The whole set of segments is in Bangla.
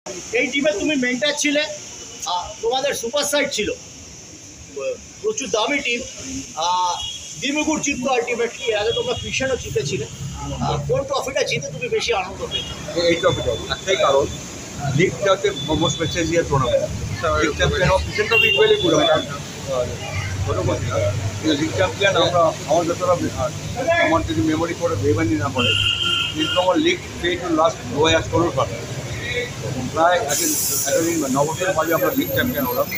এই টিমে তুমি মেন্টার ছিলে, তোমাদের সুপার সাইড ছিল, প্রচুর দামি টিম। দিমুকুট জিততো আলটিমেটলি, এর আগে তোমরা কৃষ্ণও জিতেছিলে। কোন ট্রফিটা জিতে তুমি বেশি আনন্দ পেয়েছো? এই ট্রফিটা একটাই কারণ, লিগটা হচ্ছে most prestigious tournament. League champion of Krishna trophy equally good, ছোটো বলছি না, কিন্তু লিগ চ্যাম্পিয়ন আমরা আমার যতটা আমার যদি মেমোরি করে বেমানি না পড়ে, কিন্তু আমার লিগ পেয়ে লাস্ট 2016 সালে প্রায় এতদিন 9 বছরের মাঝে আমরা লিগ চ্যাম্পিয়ন হলাম।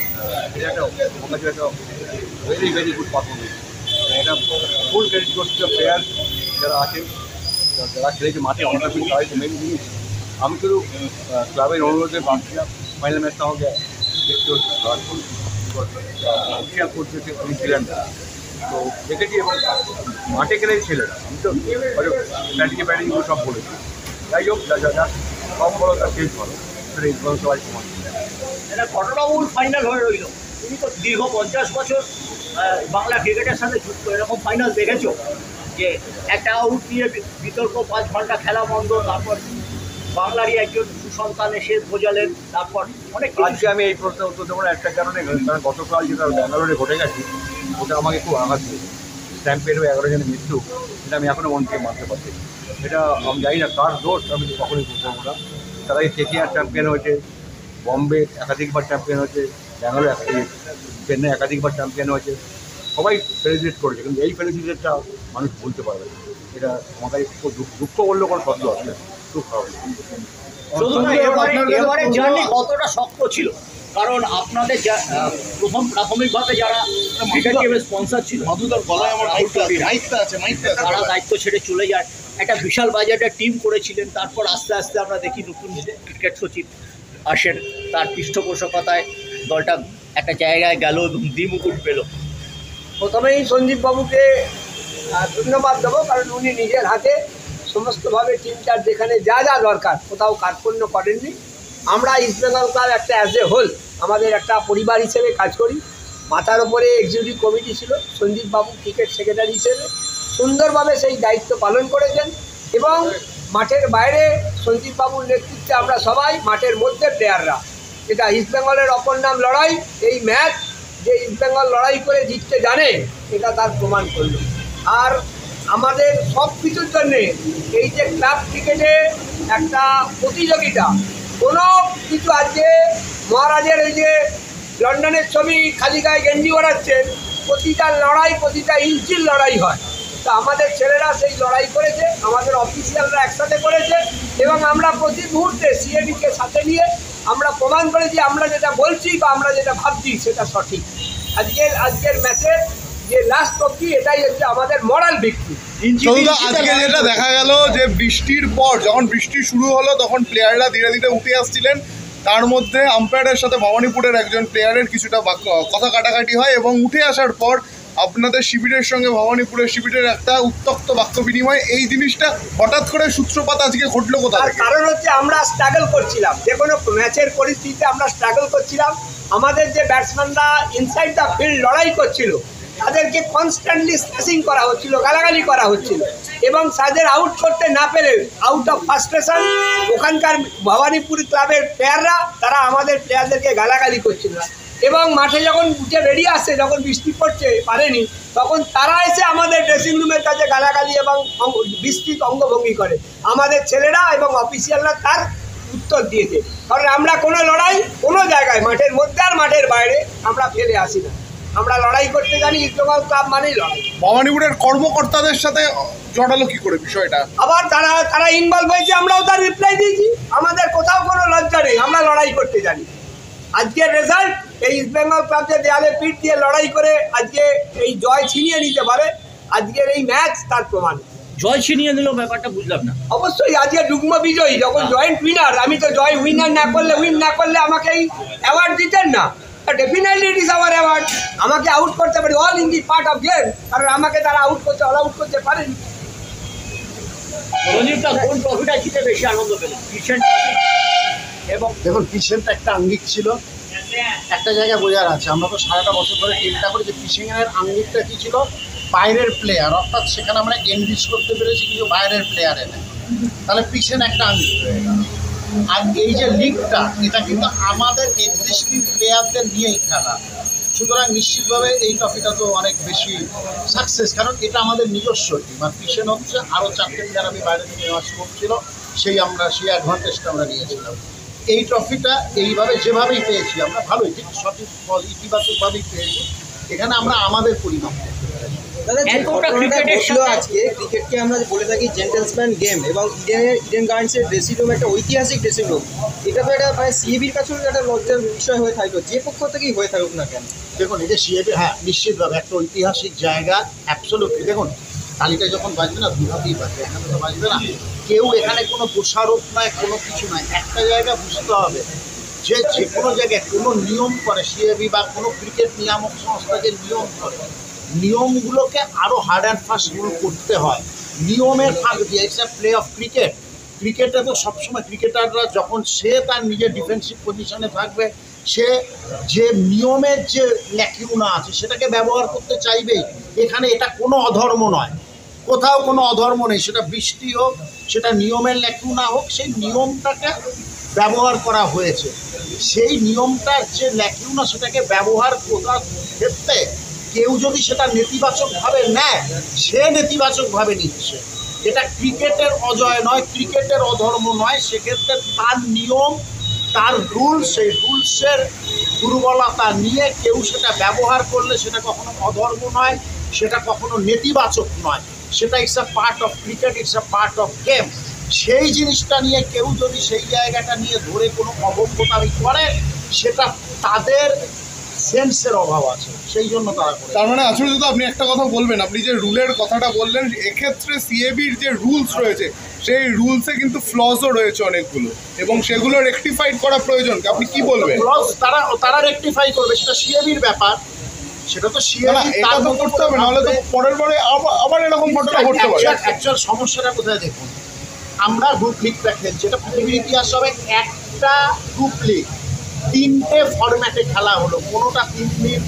এটা একটা আমার কাছে একটা ভেরি ভেরি গুড পারফরমেন্স। এটা ফুল ক্রেডিট করছে প্লেয়ার যারা আছেন, যারা খেলেছে মাঠে অনেকদিন তারাই মেন জিনিস। আমি শুধু ক্লাবের অনুরোধে ভাবছিলাম ফাইনাল ম্যাচটা আমাকে দেখতে শেয়ার করতে উনি ছিলেন না, তো দেখেছি এবং মাঠে খেলেই ছেলেরা, আমি তো ব্যাটিং সব বলেছি। যাই হোক, সব বলো তার শেষ ভালো, সেটা সবাই সমান। এটা ঘটনাবহুল ফাইনাল হয়ে রইল। তুমি তো দীর্ঘ 50 বছর বাংলা ক্রিকেটের সাথে যুক্ত, এরকম ফাইনাল দেখেছো যে একটা আউট নিয়ে বিতর্ক, 5 ঘন্টা খেলা বন্ধ, তারপর বাংলারই একজন সুসন্তান এসে বোঝালেন, তারপর অনেক। আজকে আমি এই প্রশ্ন উত্তর দেবো না একটা কারণে, কারণ গতকাল যেটা ব্যাঙ্গালোরে ঘটে গেছে ওটা আমাকে খুব আঘাত দিয়েছে। স্ট্যাম্পের 11 জনের মৃত্যু, এটা আমি এখনও মন থেকে মানতে পারছি। এটা আমি জানি না কার দোষ, আমি কখনোই বুঝতে পারবো না। তারা এই KKR চ্যাম্পিয়ন হয়েছে, বম্বে একাধিকবার চ্যাম্পিয়ন হয়েছে, ব্যাঙ্গালোর চেন্নাই একাধিকবার চ্যাম্পিয়ন হয়েছে, সবাই সেলিব্রেট করেছে, কিন্তু এই সেলিব্রেটটা মানুষ ভুলতে পারবে না। এটা আমার কাছে খুব দুঃখ বললেও কোনো শব্দ আসবে, খুব খারাপ। এবারে জার্নি কতটা শক্ত ছিল, কারণ আপনাদের প্রথম প্রাথমিকভাবে যারা ক্রিকেট টিমের স্পন্সর ছিল তারা দায়িত্ব ছেড়ে চলে যায়, একটা বিশাল বাজেটের টিম করেছিলেন। তারপর আস্তে আস্তে আমরা দেখি নতুন ক্রিকেট সচিব আসেন, তার পৃষ্ঠপোষকতায় দলটা একটা জায়গায় গেল এবং দ্বিমুকুট পেল। প্রথমেই সঞ্জীব বাবুকে ধন্যবাদ দেবো, কারণ উনি নিজের হাতে সমস্তভাবে টিমটার যেখানে যা যা দরকার কোথাও কার্পণ্য করেননি। আমরা ইস্ট বেঙ্গল ক্লাব একটা অ্যাজ এ হোল আমাদের একটা পরিবার হিসেবে কাজ করি। মাথার ওপরে এক্সিকিউটিভ কমিটি ছিল, সঞ্জীব বাবু ক্রিকেট সেক্রেটারি হিসেবে সুন্দরভাবে সেই দায়িত্ব পালন করেছেন। এবং মাঠের বাইরে সঞ্জীব বাবুর নেতৃত্বে আমরা সবাই, মাঠের মধ্যে প্লেয়াররা, এটা ইস্ট বেঙ্গলের অপর নাম লড়াই। এই ম্যাচ যে ইস্ট বেঙ্গল লড়াই করে জিততে জানে, এটা তার প্রমাণ করল। আর আমাদের সব কিছুর জন্যে এই যে ক্লাব ক্রিকেটে একটা প্রতিযোগিতা, কোনো কিছু আজকে মহারাজের এই যে লন্ডনের ছবি খালি গায়ে গেঞ্জি ওড়াচ্ছেন, প্রতিটা লড়াই প্রতিটা ইঞ্চির লড়াই হয়। তা আমাদের ছেলেরা সেই লড়াই করেছে, আমাদের অফিসিয়ালরা একসাথে করেছে, এবং আমরা প্রতি মুহূর্তে CADকে সাথে নিয়ে আমরা প্রমাণ করেছি আমরা যেটা বলছি বা আমরা যেটা ভাবছি সেটা সঠিক। আজকের ম্যাচের যে লাস্ট অবধি এটাই হচ্ছে আমাদের মরাল ভিক্টরি। আজকে যেটা দেখা গেল যে বৃষ্টির পর যখন বৃষ্টি শুরু হলো তখন প্লেয়াররা ধীরে ধীরে উঠে আসছিলেন, তার মধ্যে আম্পায়ারের সাথে ভবানীপুরের একজন প্লেয়ারের কিছুটা কথা কাটাকাটি হয় এবং উঠে আসার পর আপনাদের শিবিরের সঙ্গে ভবানীপুরের শিবিরের একটা উত্তপ্ত বাক্য বিনিময়। এই জিনিসটা হঠাৎ করে সূত্রপাত আজকে ঘটলো কোথা থেকে? কারণ হচ্ছে আমরা স্ট্রাগল করছিলাম, যে কোনো ম্যাচের পরিস্থিতিতে আমরা স্ট্রাগল করছিলাম। আমাদের যে ব্যাটসম্যানরা ইনসাইড দ্য ফিল্ড লড়াই করছিল তাদেরকে কনস্ট্যান্টলি স্ম্যাশিং করা হচ্ছিল, গালাগালি করা হচ্ছিল, এবং তাদের আউট করতে না পেরে আউট অফ ফ্রাস্ট্রেশন ওখানকার ভবানীপুর ক্লাবের প্লেয়াররা তারা আমাদের প্লেয়ারদেরকে গালাগালি করছিল। এবং মাঠে যখন উঠে বেরিয়ে আসছে, যখন বৃষ্টি পড়ছে পারেনি, তখন তারা এসে আমাদের ড্রেসিং রুমের কাছে গালাগালি এবং বিস্তৃত অঙ্গভঙ্গি করে। আমাদের ছেলেরা এবং অফিসিয়ালরা তার উত্তর দিয়েছে, কারণ আমরা কোনো লড়াই কোনো জায়গায় মাঠের মধ্যে আর মাঠের বাইরে আমরা ফেলে আসি না। আমরা লড়াই করতে জানি, ইস্ট বেঙ্গল ক্লাব মানেই লড়াই। ভবানীপুরের কর্মকর্তাদের সাথে জড়ালো কি করে বিষয়টা? আবার তারা ইনভলভ হয়েছে, আমরাও তার রিপ্লাই দিয়েছি। আমাদের কোথাও কোনো লজ্জা নেই, আমরা লড়াই করতে জানি। আজকের রেজাল্ট, এই ইস্ট বেঙ্গল ক্লাব যে দেয়ালে পিঠ দিয়ে লড়াই করে আজকে এই জয় ছিনিয়ে নিতে পারে, আজকের এই ম্যাচ তার প্রমাণ। জয় ছিনিয়ে নিল, ব্যাপারটা বুঝলাম না। অবশ্যই আজকে যুগ্ম বিজয়ী, যখন জয়েন্ট উইনার, আমি তো জয় উইন না করলে আমাকে এই অ্যাওয়ার্ড দিতেন না। Definitely it is our award. আমাকে আউট করতে পারি, all in the part of game, কারণ আমাকে তারা অল আউট করতে পারেনি। রঞ্জিতটা কোন ট্রফিটা জিতে বেশি আনন্দ পেল? কিষেন ট্রফি। এবং দেখুন, কিষেনটা একটা আঙ্গিক ছিল, একটা জায়গায় বোঝার আছে। আমরা তো সারাটা বছর ধরে চিন্তা করি যে কিষেনের আঙ্গিকটা কী ছিল, বাইরের প্লেয়ার, অর্থাৎ সেখানে আমরা এনরিচ করতে পেরেছি কিছু বাইরের প্লেয়ার এনে, তাহলে কিষেন একটা আঙ্গিক হয়ে গেল। আর এই যে লিগটা, এটা কিন্তু আমাদের এক্সিস্টিং প্লেয়ারদের নিয়েই খেলা। সুতরাং নিশ্চিতভাবে এই ট্রফিটা তো অনেক বেশি সাকসেস, কারণ এটা আমাদের নিজস্ব টিম। আর পিছনে হচ্ছে আরও 4টে প্লেয়ার আমি বাইরে থেকে নেওয়ার স্কোপ ছিল, সেই অ্যাডভান্টেজটা আমরা নিয়েছিলাম। এই ট্রফিটা এইভাবে যেভাবেই পেয়েছি আমরা, ভালোই ঠিক সঠিক ইতিবাচকভাবেই পেয়েছি। এখানে আমরা আমাদের পরিমাপ করতে পেরেছি। দাদা, যে এতটা ঘটনাটা ক্রিকেটের ঘটলো সাথে- আজকে, ক্রিকেটকে আমরা বলে থাকি জেন্টেলসম্যান গেম, এবং ইডেন গার্ডেন্সের ড্রেসিং রুম একটা ঐতিহাসিক ড্রেসিং রুম। এটা তো একটা মানে সিএবির কাছেও একটা লজ্জার বিষয় হয়ে থাকলো, যে পক্ষ থেকেই হয়ে থাকুক না কেন। দেখুন, এই যে সিএবি, হ্যাঁ নিশ্চিতভাবে একটা ঐতিহাসিক জায়গা, অ্যাবসলিউটলি। দেখুন, তালিটা যখন বাজবে না, দুভাবেই বাজবে, এখানে তো বাজবে না। কেউ এখানে কোনো দোষারোপ নয়, কোনো কিছু নয়। একটা জায়গা বুঝতে হবে যে যে কোনো জায়গায় কোনো নিয়ম করে সিএবি বা কোনো ক্রিকেট নিয়ামক সংস্থা যে নিয়ম করে, নিয়মগুলোকে আরও হার্ড অ্যান্ড ফাস্ট রুল করতে হয়। নিয়মের ফাঁক দিয়ে, it's a play of cricket. ক্রিকেটে তো সবসময় ক্রিকেটাররা যখন সে তার নিজের ডিফেন্সিভ পজিশনে থাকবে, সে যে নিয়মের যে ল্যাকিউনা আছে সেটাকে ব্যবহার করতে চাইবেই। এখানে এটা কোনো অধর্ম নয়, কোথাও কোনো অধর্ম নেই। সেটা বৃষ্টি হোক, সেটা নিয়মের ল্যাকিউনা হোক, সেই নিয়মটাকে ব্যবহার করা হয়েছে। সেই নিয়মটার যে ল্যাকিউনা, সেটাকে ব্যবহার করার ক্ষেত্রে কেউ যদি সেটা নেতিবাচকভাবে নেয়, সে নেতিবাচকভাবে নিচ্ছে। এটা ক্রিকেটের অজয় নয়, ক্রিকেটের অধর্ম নয়। সেক্ষেত্রে তার নিয়ম, তার রুলস, সেই রুলসের দুর্বলতা নিয়ে কেউ সেটা ব্যবহার করলে সেটা কখনো অধর্ম নয়, সেটা কখনো নেতিবাচক নয়। সেটা it's a part of cricket, it's a part of game. সেই জিনিসটা নিয়ে কেউ যদি সেই জায়গাটা নিয়ে ধরে কোনো অবজ্ঞতামি করে, সেটা তাদের সেন্সের অভাব আছে, সেই জন্য তারা করে। তার মানে আসলে তো আপনি একটা কথা বলবেন, আপনি যে রুলের কথাটা বললেন, এক্ষেত্রে সিএবির যে রুলস রয়েছে সেই রুলসে কিন্তু ফ্লজও রয়েছে অনেকগুলো, এবং সেগুলো রেকটিফাইড করা প্রয়োজন। আপনি কি বলবেন? প্লাস তারা রেকটিফাই করবে, সেটা সিএবির ব্যাপার। সেটা তো না, সিএবি এটা তো করতে হবে, নাহলে তো পরের বারে আবার এরকম ঘটনা ঘটতে পারে। অ্যাকচুয়াল সমস্যাটা কোথায় দেখুন, আমরা গ্রুপ লিগটা খেলছি, এটা পৃথিবীর ইতিহাস হবে একটা গ্রুপ লিগ 3টে ফরম্যাটে খেলা হলো। কোনোটা 3 দিন,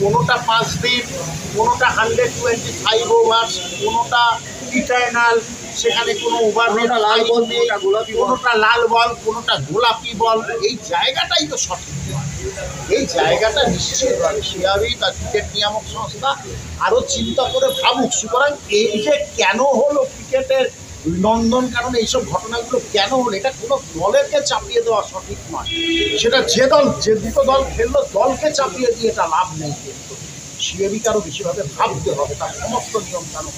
কোনোটা 5 দিন, কোনোটা 125 ওভার্স, কোনোটা ইটারনাল, সেখানে কোনো ওভার কোনোটা লাল বল, কোনোটা গোলাপি বল। কোনোটা লাল বল, কোনোটা গোলাপি বল। এই জায়গাটাই তো সঠিক নয়। এই জায়গাটা নিশ্চিতভাবে সিআবি তার ক্রিকেট নিয়ামক সংস্থা আরও চিন্তা করে ভাবুক। সুতরাং এই যে কেন হলো ক্রিকেটের নন্দন, কারণ এইসব ঘটনাগুলো কেন হলো, এটা কোনো দলেরকে চাপিয়ে দেওয়া সঠিক নয়। সেটা যে দুটো দল খেললো, দলকে চাপিয়ে দিয়ে এটা লাভ নেই। কিন্তু সিএবিকে আরও বেশিভাবে ভাবতে হবে, তার সমস্ত নিয়ম কানুন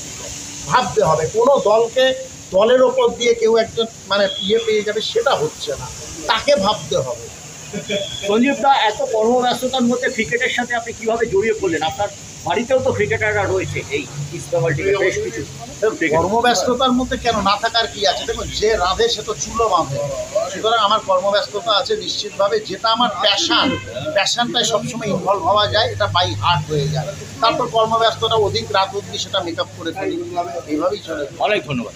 ভাবতে হবে। কোনো দলকে দলের ওপর দিয়ে কেউ একজন মানে পেয়ে যাবে, সেটা হচ্ছে না, তাকে ভাবতে হবে। সঞ্জীব দা, এত কর্মব্যস্ততার মধ্যে ক্রিকেটের সাথে আপনি কিভাবে জড়িয়ে পড়লেন? আপনার বাড়িতেও তো ক্রিকেটাররা রয়েছে এই ইস্ট বেঙ্গল টিমে বেশ কিছু। কর্মব্যস্ততার মধ্যে কেন না থাকার কি আছে? দেখুন, যে রাঁধে সে তো চুলো বাঁধে। সুতরাং আমার কর্মব্যস্ততা আছে নিশ্চিতভাবে। যেটা আমার প্যাশনটায় সবসময় ইনভলভ হওয়া যায়, এটা বাই হার্ট হয়ে যায়। তারপর কর্মব্যস্ততা অধিক রাত অবধি সেটা মেকআপ করে ফেলি, এইভাবেই চলে। অনেক ধন্যবাদ।